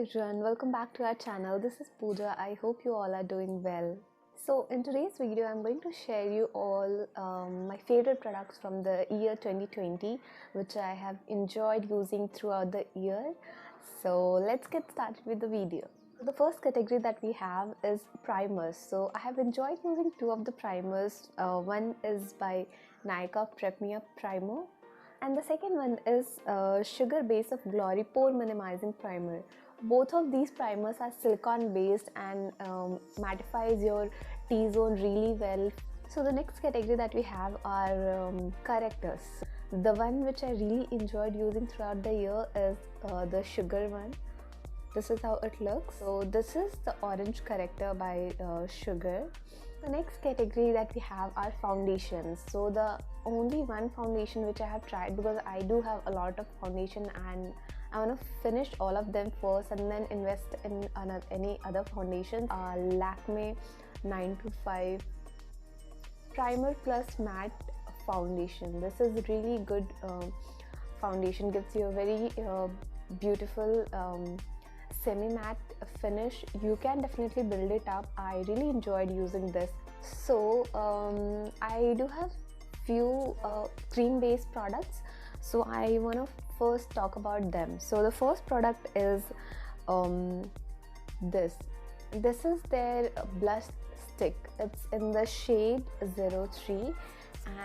everyone, welcome back to our channel. This is Puja. I hope you all are doing well. So in today's video I'm going to share you all my favorite products from the year 2020 which I have enjoyed using throughout the year. So let's get started with the video. The first category that we have is primers. So I have enjoyed using two of the primers. One is by Nykaa Prep Me Up Primer, and the second one is Sugar Base of Glory Pore Minimizing Primer. Both of these primers are silicone based and mattifies your T-zone really well. So the next category that we have are correctors. The one which I really enjoyed using throughout the year is the Sugar one. This is how it looks. So this is the orange corrector by Sugar. The next category that we have are foundations. So the only one foundation which I have tried, because I do have a lot of foundation and I want to finish all of them first and then invest in any other foundations, are Lakme 925 Primer Plus Matte Foundation. This is really good foundation, gives you a very beautiful semi-matte finish. You can definitely build it up. I really enjoyed using this. So I do have few cream based products, so I want to first talk about them. So the first product is this is their blush stick. It's in the shade 03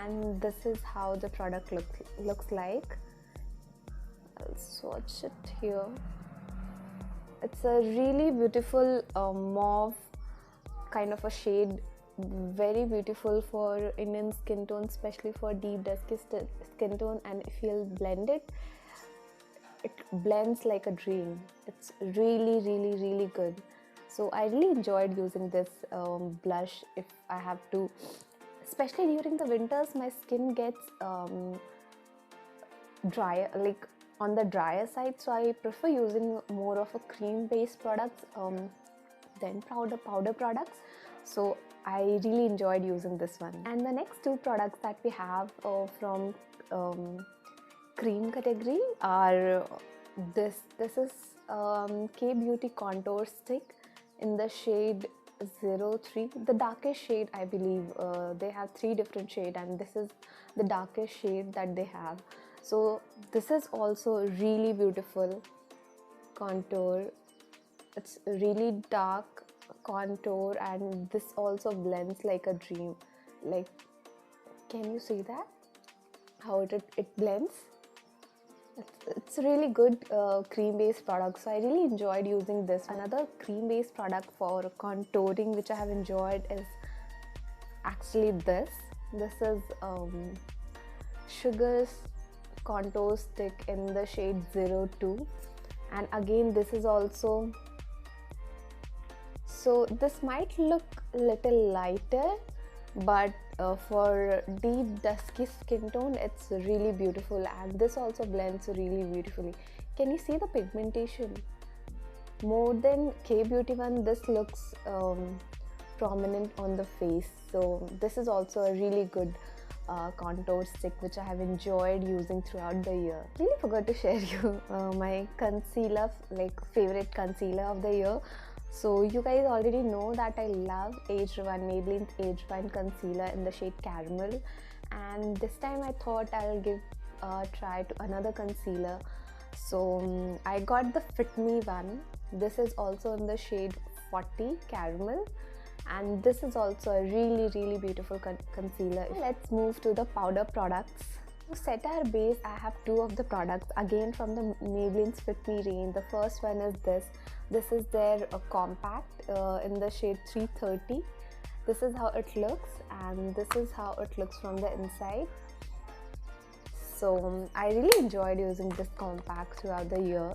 and this is how the product looks like. I'll swatch it here. It's a really beautiful mauve kind of a shade, very beautiful for Indian skin tone, especially for deep dusky skin tone, and if you'll blend it, it blends like a dream. It's really good. So I really enjoyed using this blush. If I have to, especially during the winters, my skin gets dry, like on the drier side, so I prefer using more of a cream based products than powder products. So I really enjoyed using this one. And the next two products that we have from cream category are this is K Beauty Contour Stick in the shade 03, the darkest shade. I believe they have three different shades and this is the darkest shade that they have. So this is also really beautiful contour. It's really dark contour and this also blends like a dream. Like, can you see that, how it blends? It's a really good cream based product, so I really enjoyed using this. Another cream based product for contouring which I have enjoyed is actually this is Sugar's Contour Stick in the shade 02, and again this is also, so this might look a little lighter, but for deep dusky skin tone it's really beautiful, and this also blends really beautifully. Can you see the pigmentation? More than K Beauty one, this looks prominent on the face. So this is also a really good contour stick which I have enjoyed using throughout the year. Really forgot to share you my concealer, like favorite concealer of the year. So you guys already know that I love Maybelline's Age 1 concealer in the shade Caramel, and this time I thought I'll give a try to another concealer. So I got the Fit Me one. This is also in the shade 40 Caramel, and this is also a really beautiful concealer. Let's move to the powder products. To set our base, I have two of the products again from the Maybelline's Fit Me range. The first one is this is their compact in the shade 330. This is how it looks, and this is how it looks from the inside. So I really enjoyed using this compact throughout the year.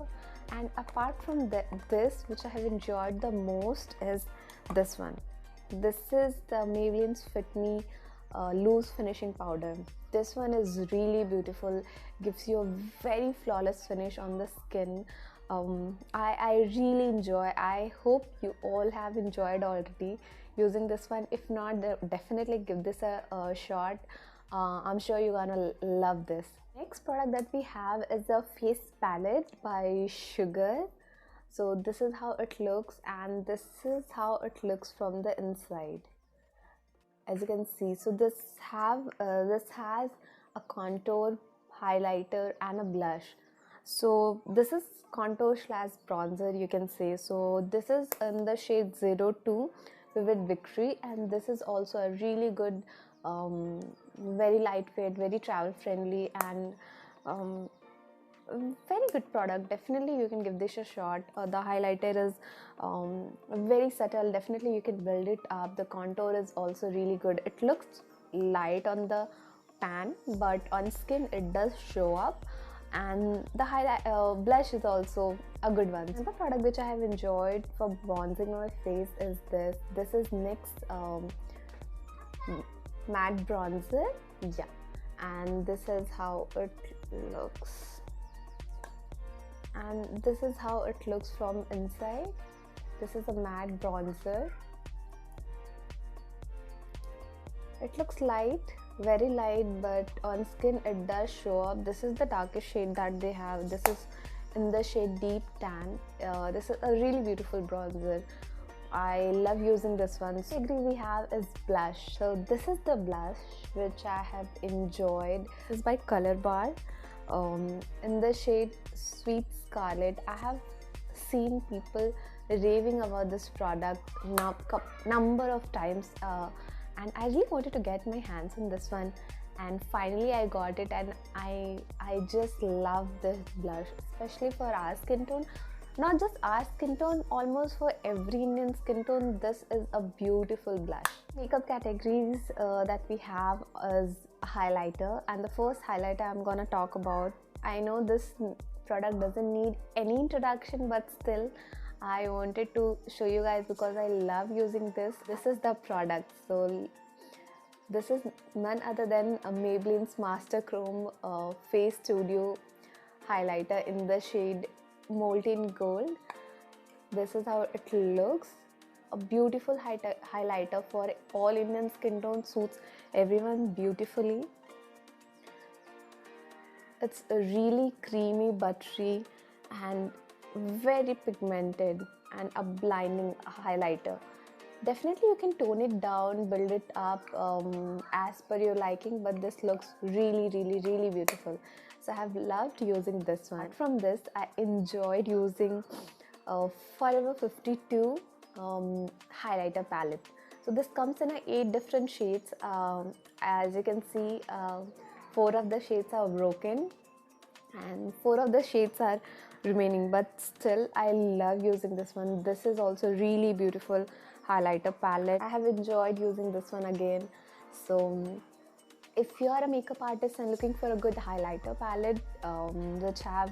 And apart from this, which I have enjoyed the most, is this one. This is the Maybelline's Fit Me loose finishing powder. This one is really beautiful, gives you a very flawless finish on the skin. I really enjoy. I hope you all have enjoyed already using this one. If not, definitely give this a shot. I'm sure you're gonna love this. Next product that we have is the face palette by Sugar. So this is how it looks, and this is how it looks from the inside, as you can see. So this has a contour, highlighter and a blush. So this is contour slash bronzer, you can say. So this is in the shade 02 Vivid Victory, and this is also a really good, very lightweight, very travel friendly, and very good product. Definitely you can give this a shot. The highlighter is very subtle. Definitely you can build it up. The contour is also really good. It looks light on the pan, but on skin it does show up. And the highlight blush is also a good one. Another product which I have enjoyed for bronzing my face is this. This is NYX matte bronzer. Yeah, and this is how it looks. And this is how it looks from inside. This is a matte bronzer. It looks light, very light, but on skin it does show up. This is the darkest shade that they have. This is in the shade Deep Tan. This is a really beautiful bronzer. I love using this one. So category we have is blush. So this is the blush which I have enjoyed. This is by Color Bar. In the shade Sweet Scarlet. I have seen people raving about this product number of times, and I really wanted to get my hands on this one, and finally I got it, and I just love this blush, especially for our skin tone. Not just our skin tone, almost for every Indian skin tone, this is a beautiful blush. Makeup categories that we have is highlighter, and the first highlighter I'm gonna talk about. I know this product doesn't need any introduction, but still I wanted to show you guys because I love using this. This is the product. So this is none other than a Maybelline's Master Chrome Face Studio highlighter in the shade Molten Gold. This is how it looks. A beautiful highlighter for all Indian skin tone, suits everyone beautifully. It's a really creamy, buttery and very pigmented and a blinding highlighter. Definitely you can tone it down, build it up as per your liking, but this looks really beautiful. So I have loved using this one. From this, I enjoyed using Forever 52 highlighter palette. So this comes in 8 different shades. As you can see, 4 of the shades are broken and 4 of the shades are remaining, but still I love using this one. This is also really beautiful highlighter palette. I have enjoyed using this one again. So if you are a makeup artist and looking for a good highlighter palette which have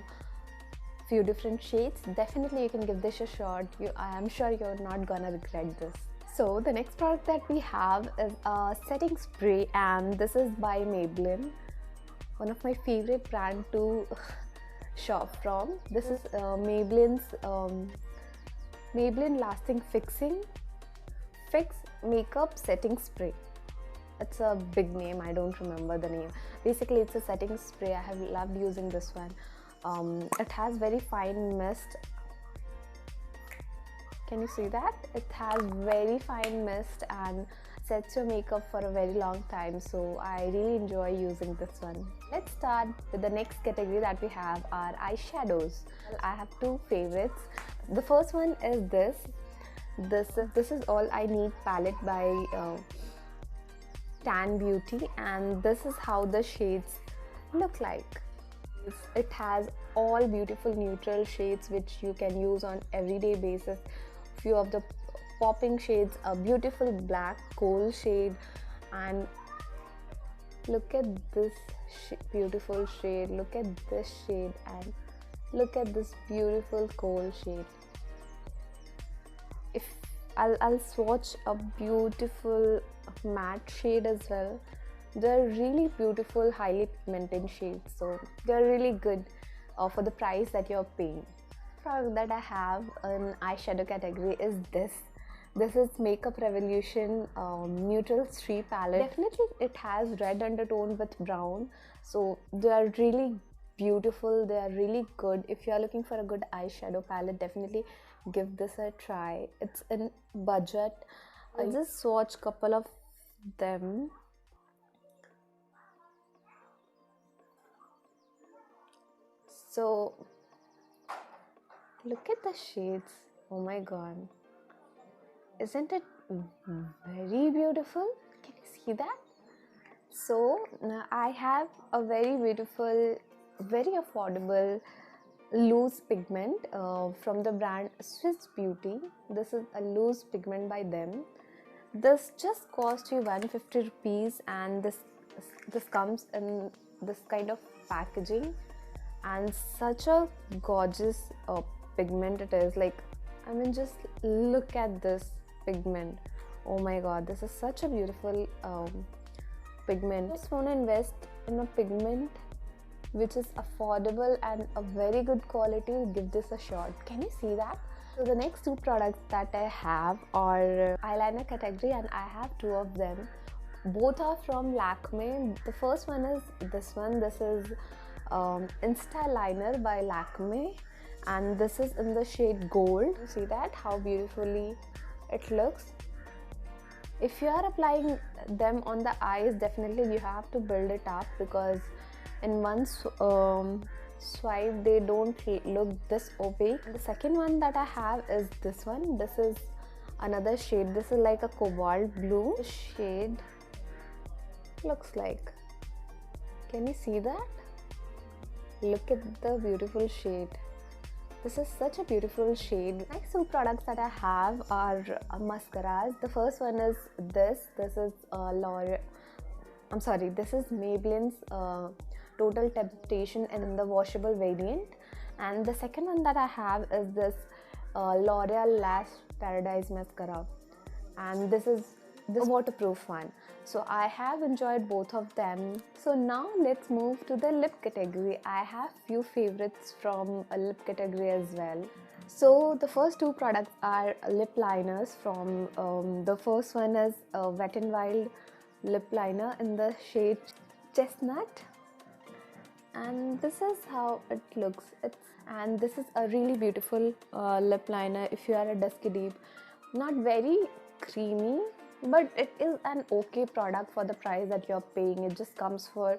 few different shades, definitely you can give this a shot. I am sure you're not gonna regret this. So the next product that we have is a setting spray, and this is by Maybelline, one of my favorite brand to shop from. This is Maybelline's Maybelline Lasting Fix Makeup Setting Spray. It's a big name, I don't remember the name. Basically it's a setting spray. I have loved using this one. It has very fine mist. Can you see that? It has very fine mist and sets your makeup for a very long time, so I really enjoy using this one. Let's start with the next category that we have, are eyeshadows. Well, I have 2 favorites. The first one is this. This is All I Need palette by Tan Beauty, and this is how the shades look like. It has all beautiful neutral shades which you can use on everyday basis. Few of the popping shades, a beautiful black coal shade, and look at this beautiful shade, look at this shade, and look at this beautiful coal shade. If I'll swatch a beautiful matte shade as well. They're really beautiful, highly pigmented shades, so they're really good for the price that you're paying. The product that I have in eyeshadow category is this. This is Makeup Revolution Neutral 3 palette. Definitely it has red undertone with brown, so they are really beautiful. They are really good. If you are looking for a good eyeshadow palette, definitely give this a try. It's in budget. I just swatched couple of them. So look at the shades. Oh my god, isn't it very beautiful? Can you see that? So I have a very beautiful, very affordable loose pigment from the brand Swiss Beauty. This is a loose pigment by them. This just cost you 150 rupees, and this comes in this kind of packaging, and such a gorgeous pigment it is. Like, I mean, just look at this pigment. Oh my god, this is such a beautiful pigment. I just want to invest in a pigment which is affordable and a very good quality. Give this a shot. Can you see that? So the next two products that I have are eyeliner category, and I have two of them. Both are from Lakme. The first one is this one. This is Insta Liner by Lakme, and this is in the shade gold. See that, how beautifully it looks. If you are applying them on the eyes, definitely you have to build it up, because in one swipe they don't look this opaque. The second one that I have is this one. This is another shade. This is like a cobalt blue. The shade looks like, can you see that? Look at the beautiful shade. This is such a beautiful shade. Next two products that I have are mascaras. The first one is this. This is this is Maybelline's Total Temptation in the washable variant. And the second one that I have is this L'Oreal Lash Paradise Mascara. And this is this waterproof one. So I have enjoyed both of them. So now let's move to the lip category. I have few favorites from a lip category as well. So the first two products are lip liners from the first one is Wet n Wild lip liner in the shade Chestnut, and this is how it looks. And this is a really beautiful lip liner if you are a dusky deep. Not very creamy, but it is an okay product for the price that you're paying. It just comes for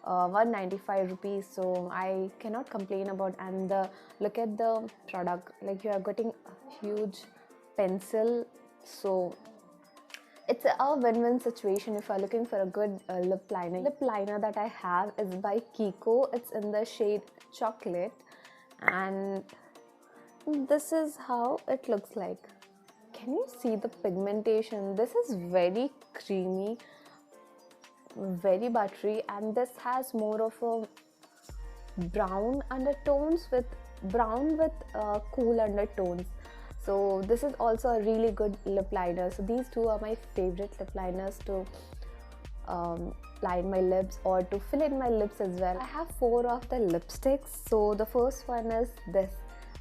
195 rupees, so I cannot complain about. And look at the product, like you are getting a huge pencil, so it's a win-win situation if you're looking for a good lip liner. Lip liner that I have is by Kiko. It's in the shade Chocolate, and this is how it looks like. Can you see the pigmentation? This is very creamy, very buttery, and this has more of a brown undertones with cool undertones. So this is also a really good lip liner. So these two are my favorite lip liners to line my lips or to fill in my lips as well. I have 4 of the lipsticks. So the first one is this.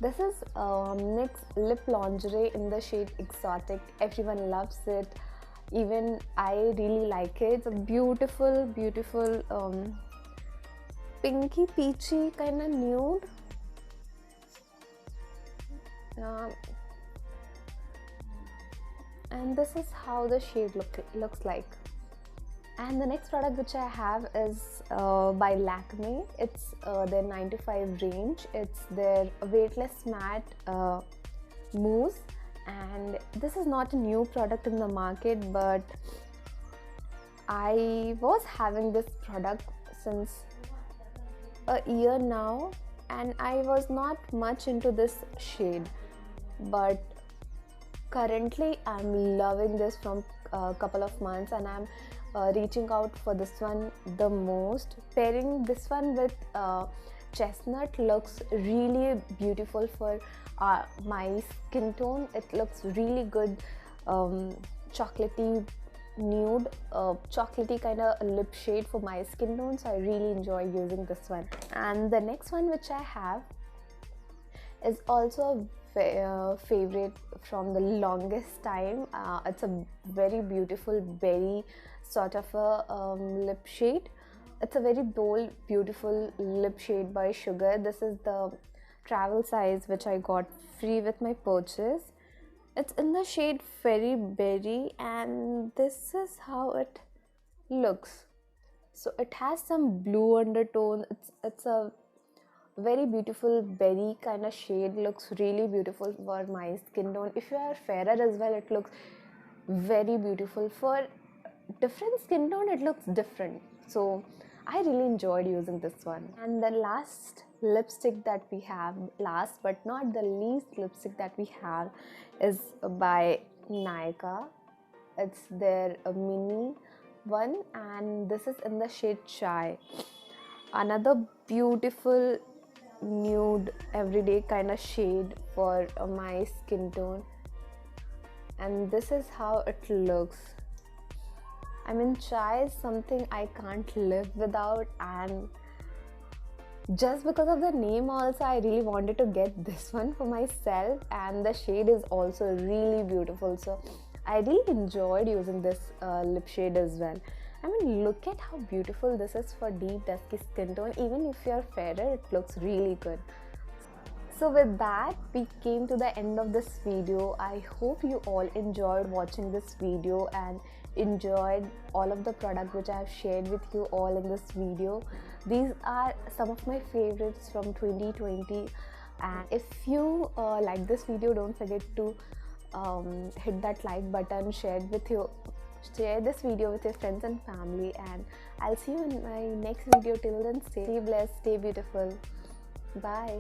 This is NYX Lip Lingerie in the shade Exotic. Everyone loves it. Even I really like it. It's a beautiful, beautiful pinky peachy kind of nude. And this is how the shade looks like. And the next product which I have is by Lakme. It's their 95 range. It's their weightless matte mousse, and this is not a new product in the market, but I was having this product since a year now, and I was not much into this shade, but currently I'm loving this from a couple of months, and I'm reaching out for this one the most. Pairing this one with Chestnut looks really beautiful for my skin tone. It looks really good, chocolatey nude, chocolatey kind of lip shade for my skin tone, so I really enjoy using this one. And the next one which I have is also a favorite from the longest time. It's a very beautiful berry sort of a lip shade. It's a very bold, beautiful lip shade by Sugar. This is the travel size which I got free with my purchase. It's in the shade Fairy Berry, and this is how it looks. So it has some blue undertone. It's a very beautiful berry kind of shade. Looks really beautiful for my skin tone. If you are fairer as well, it looks very beautiful. For different skin tone, it looks different. So I really enjoyed using this one. And the last lipstick that we have, last but not the least lipstick that we have, is by Nykaa. It's their mini one, and this is in the shade Chai. Another beautiful nude everyday kind of shade for my skin tone, and this is how it looks. I mean, Chai is something I can't live without, and just because of the name also, I really wanted to get this one for myself, and the shade is also really beautiful. So I really enjoyed using this lip shade as well. I mean, look at how beautiful this is for deep dusky skin tone. Even if you're fairer, it looks really good. So with that, we came to the end of this video. I hope you all enjoyed watching this video and enjoyed all of the products which I have shared with you all in this video. These are some of my favorites from 2020, and if you like this video, don't forget to hit that like button, share this video with your friends and family, and I'll see you in my next video. Till then, stay blessed, stay beautiful. Bye.